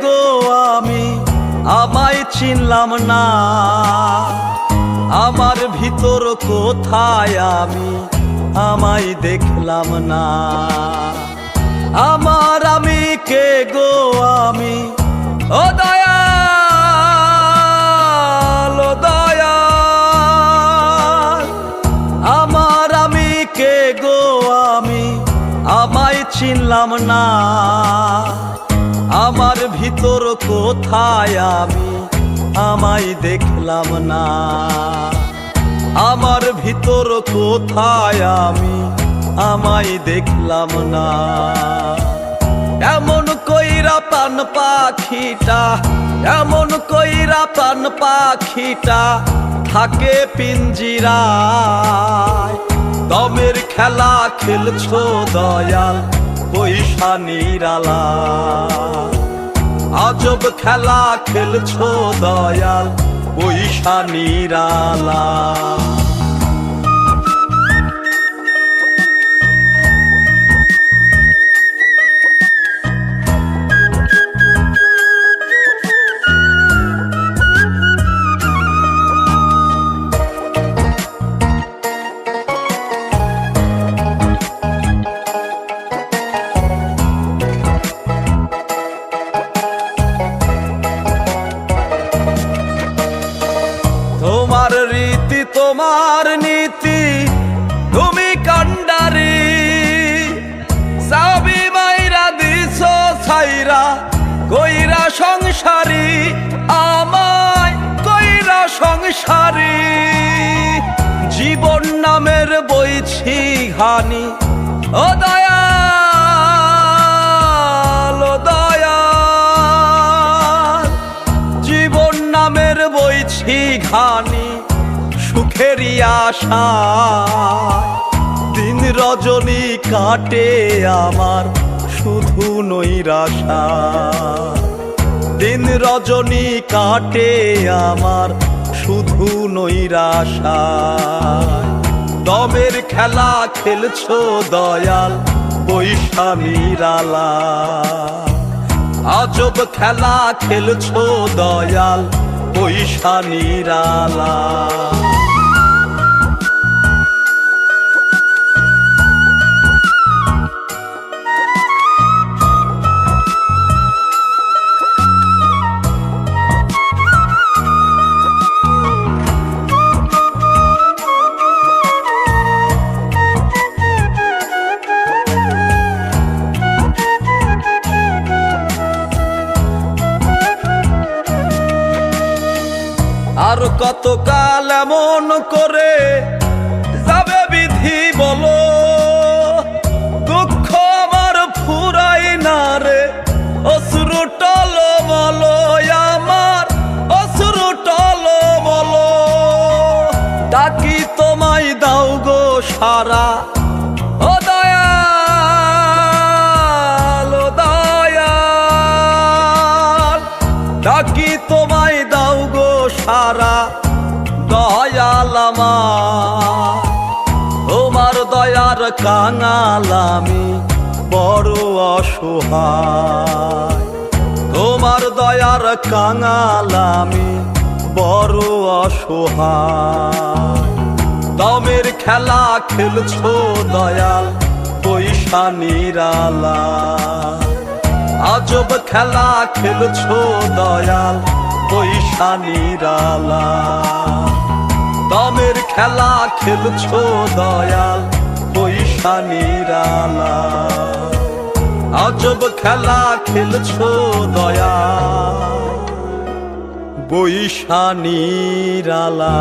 গো আমি আমায় চিনলাম না, আমার ভিতর কোথায় আমি আমায় দেখলাম না। আমি কে গো আমি, ও দয়াল ও দয়াল, আমি কে গো আমি আমায় চিনলাম না, আমার ভিতর কোথায় আমি আমায় দেখলাম না। আমার ভিতর কোথায় আমি আমায় দেখলাম না। এমন কইরা পান পাখিটা, এমন কইরা পান পাখিটা থাকে পিঞ্জিরায়, দমের খেলা খেলছো দয়াল পয়সা নিরালা। আজব খেলা খেলছো দয়াল পয়সা নিরালা। তোমার রীতি তোমার নীতি তুমি কান্ডারি, সাবি মাইরা দিছো ছাইরা কইরা সংসারী, আমায় কইরা সংসারী। জীবন নামের বইছি ঘানি, ও দয়াল ও দয়াল, জীবন নামের বইছি ঘানি সুখেরই আশা। দিন রজনী কাটে আমার শুধু নৈরাশা, দিন রজনী কাটে আমার শুধু নৈরাশা। দমের খেলা খেলছো দয়াল পয়সা নিরালা, আজব খেলা খেলছো দয়াল পয়সা নিরালা। আর কতকাল এমন করে যাবে বিধি বলো, দুঃখ আমার ফুরাই না রে অশ্রু টলমল, আমার অশ্রু টলমল। ডাকি তোমায় দাও গো সারা, ও দয়াল ও দয়াল, ডাকি তোমায় দাও গো সারা দয়াল আমার। তোমার দয়ার কাঙাল আমি বড় অসহায়, তোমার দয়ার কাঙাল আমি বড় অসহায়। দমের খেলা খেলছো দয়াল পয়সা নিরালা, আজব খেলা খেলছো দয়াল পয়সা নিরালা। দমের খেলা খেলছো দয়াল পয়সা নিরালা, আজব খেলা খেলছো দয়াল পয়সা নিরালা।